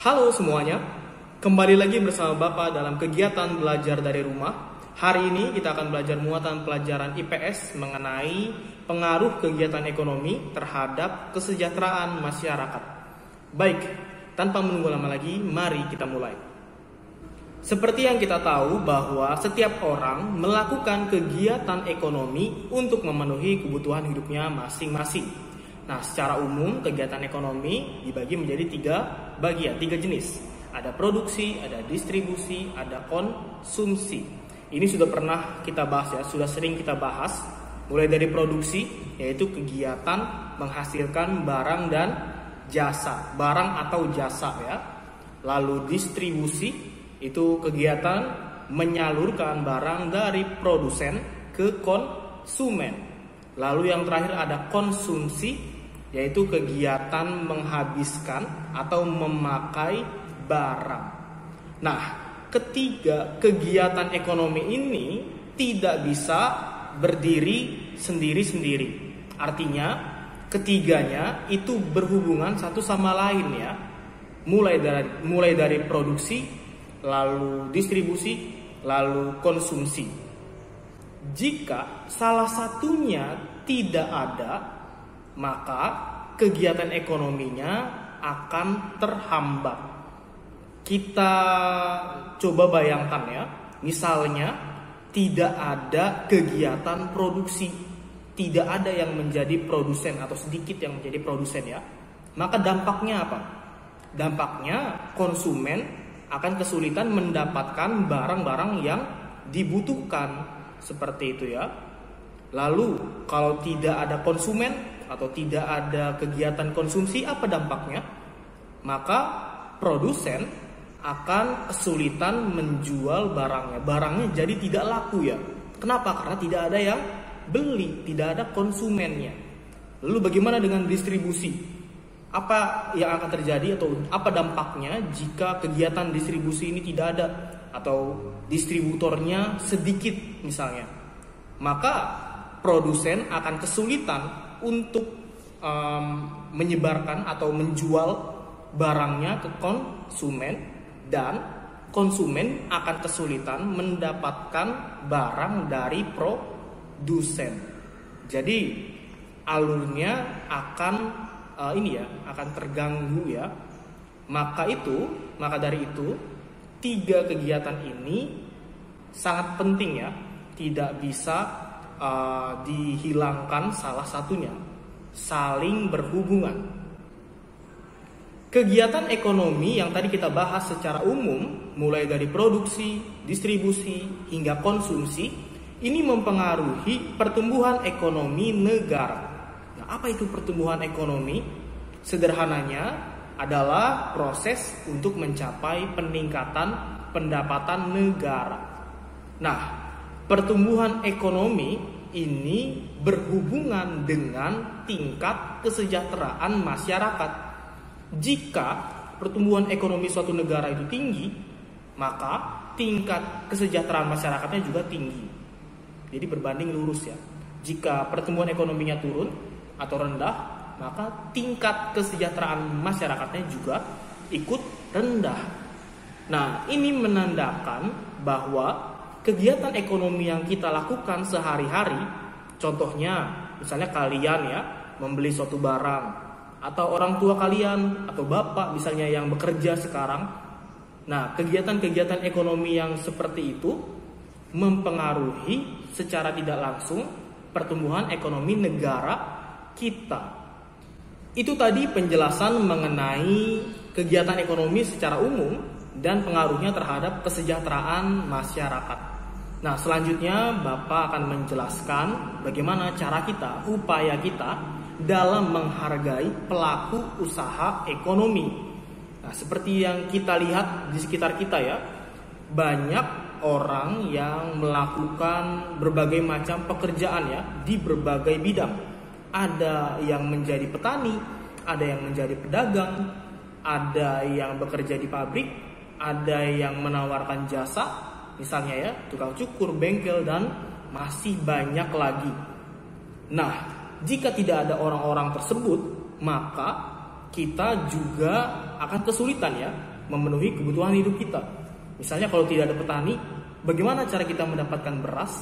Halo semuanya, kembali lagi bersama Bapak dalam kegiatan belajar dari rumah. Hari ini kita akan belajar muatan pelajaran IPS mengenai pengaruh kegiatan ekonomi terhadap kesejahteraan masyarakat. Baik, tanpa menunggu lama lagi, mari kita mulai. Seperti yang kita tahu bahwa setiap orang melakukan kegiatan ekonomi untuk memenuhi kebutuhan hidupnya masing-masing. Nah, secara umum kegiatan ekonomi dibagi menjadi tiga jenis. Ada produksi, ada distribusi, ada konsumsi. Ini sudah pernah kita bahas ya, sudah sering kita bahas. Mulai dari produksi, yaitu kegiatan menghasilkan barang dan jasa, barang atau jasa ya. Lalu distribusi, itu kegiatan menyalurkan barang dari produsen ke konsumen. Lalu yang terakhir ada konsumsi, yaitu kegiatan menghabiskan atau memakai barang. Nah, ketiga kegiatan ekonomi ini tidak bisa berdiri sendiri-sendiri. Artinya, ketiganya itu berhubungan satu sama lain ya. Mulai dari produksi, lalu distribusi, lalu konsumsi. Jika salah satunya tidak ada, maka kegiatan ekonominya akan terhambat. Kita coba bayangkan ya, misalnya tidak ada kegiatan produksi, tidak ada yang menjadi produsen atau sedikit yang menjadi produsen ya, maka dampaknya apa? Dampaknya konsumen akan kesulitan mendapatkan barang-barang yang dibutuhkan, seperti itu ya. Lalu kalau tidak ada konsumen atau tidak ada kegiatan konsumsi, apa dampaknya? Maka produsen akan kesulitan menjual barangnya. Barangnya jadi tidak laku ya. Kenapa? Karena tidak ada yang beli, tidak ada konsumennya. Lalu bagaimana dengan distribusi? Apa yang akan terjadi atau apa dampaknya jika kegiatan distribusi ini tidak ada atau distributornya sedikit misalnya? Maka produsen akan kesulitan untuk menyebarkan atau menjual barangnya ke konsumen, dan konsumen akan kesulitan mendapatkan barang dari produsen. Jadi alurnya akan akan terganggu ya. Maka dari itu tiga kegiatan ini sangat penting ya, tidak bisa dihilangkan salah satunya, saling berhubungan. Kegiatan ekonomi yang tadi kita bahas secara umum, mulai dari produksi, distribusi, hingga konsumsi, ini mempengaruhi pertumbuhan ekonomi negara. Nah, apa itu pertumbuhan ekonomi? Sederhananya adalah proses untuk mencapai peningkatan pendapatan negara. Nah, pertumbuhan ekonomi ini berhubungan dengan tingkat kesejahteraan masyarakat. Jika pertumbuhan ekonomi suatu negara itu tinggi, maka tingkat kesejahteraan masyarakatnya juga tinggi. Jadi berbanding lurus ya. Jika pertumbuhan ekonominya turun atau rendah, maka tingkat kesejahteraan masyarakatnya juga ikut rendah. Nah, ini menandakan bahwa kegiatan ekonomi yang kita lakukan sehari-hari, contohnya misalnya kalian ya membeli suatu barang, atau orang tua kalian atau bapak misalnya yang bekerja sekarang. Nah, kegiatan-kegiatan ekonomi yang seperti itu mempengaruhi secara tidak langsung pertumbuhan ekonomi negara kita. Itu tadi penjelasan mengenai kegiatan ekonomi secara umum dan pengaruhnya terhadap kesejahteraan masyarakat. Nah, selanjutnya Bapak akan menjelaskan bagaimana cara kita, upaya kita dalam menghargai pelaku usaha ekonomi. Nah, seperti yang kita lihat di sekitar kita ya, banyak orang yang melakukan berbagai macam pekerjaan ya di berbagai bidang. Ada yang menjadi petani, ada yang menjadi pedagang, ada yang bekerja di pabrik, ada yang menawarkan jasa, misalnya ya tukang cukur, bengkel, dan masih banyak lagi. Nah, jika tidak ada orang-orang tersebut, maka kita juga akan kesulitan ya memenuhi kebutuhan hidup kita. Misalnya kalau tidak ada petani, bagaimana cara kita mendapatkan beras?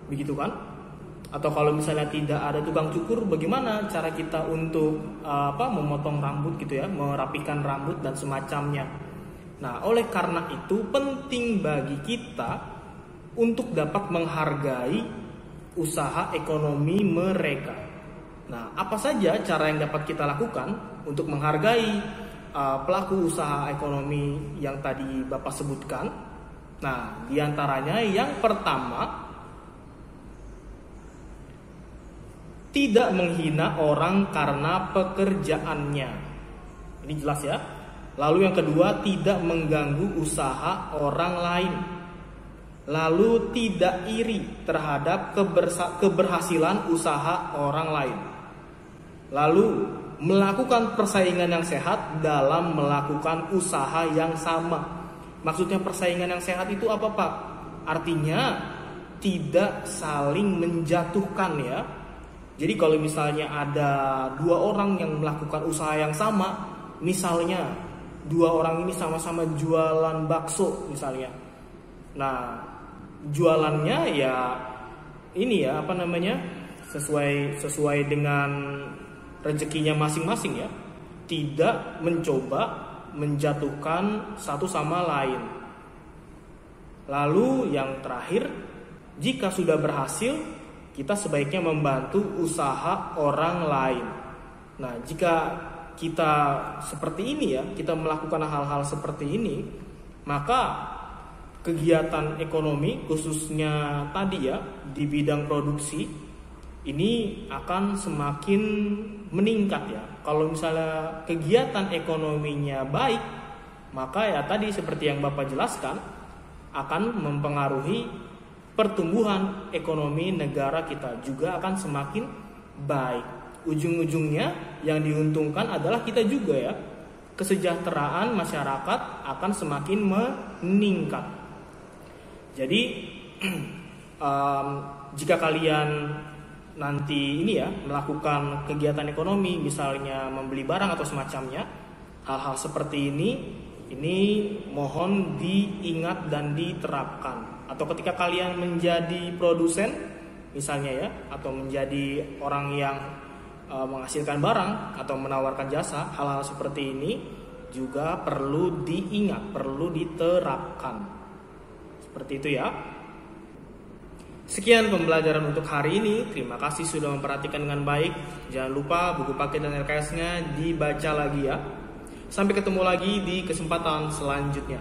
Begitu kan? Atau kalau misalnya tidak ada tukang cukur, bagaimana cara kita untuk memotong rambut gitu ya, merapikan rambut dan semacamnya. Nah, oleh karena itu penting bagi kita untuk dapat menghargai usaha ekonomi mereka. Nah, apa saja cara yang dapat kita lakukan untuk menghargai pelaku usaha ekonomi yang tadi Bapak sebutkan? Nah, diantaranya yang pertama, tidak menghina orang karena pekerjaannya. Ini jelas ya. Lalu yang kedua, tidak mengganggu usaha orang lain. Lalu tidak iri terhadap keberhasilan usaha orang lain. Lalu melakukan persaingan yang sehat dalam melakukan usaha yang sama. Maksudnya persaingan yang sehat itu apa, Pak? Artinya tidak saling menjatuhkan ya. Jadi kalau misalnya ada dua orang yang melakukan usaha yang sama, misalnya dua orang ini sama-sama jualan bakso misalnya. Nah, jualannya ya ini ya sesuai dengan rezekinya masing-masing ya. Tidak mencoba menjatuhkan satu sama lain. Lalu yang terakhir, jika sudah berhasil, kita sebaiknya membantu usaha orang lain. Nah, jika kita seperti ini ya, kita melakukan hal-hal seperti ini, maka kegiatan ekonomi khususnya tadi ya di bidang produksi ini akan semakin meningkat ya. Kalau misalnya kegiatan ekonominya baik, maka ya tadi seperti yang Bapak jelaskan akan mempengaruhi pertumbuhan ekonomi negara kita juga akan semakin baik. Ujung-ujungnya yang diuntungkan adalah kita juga ya. Kesejahteraan masyarakat akan semakin meningkat. Jadi jika kalian nanti ini ya melakukan kegiatan ekonomi, misalnya membeli barang atau semacamnya, hal-hal seperti ini mohon diingat dan diterapkan. Atau ketika kalian menjadi produsen misalnya ya, atau menjadi orang yang menghasilkan barang atau menawarkan jasa, hal-hal seperti ini juga perlu diingat, perlu diterapkan. Seperti itu ya. Sekian pembelajaran untuk hari ini. Terima kasih sudah memperhatikan dengan baik. Jangan lupa buku paket dan LKS-nya dibaca lagi ya. Sampai ketemu lagi di kesempatan selanjutnya.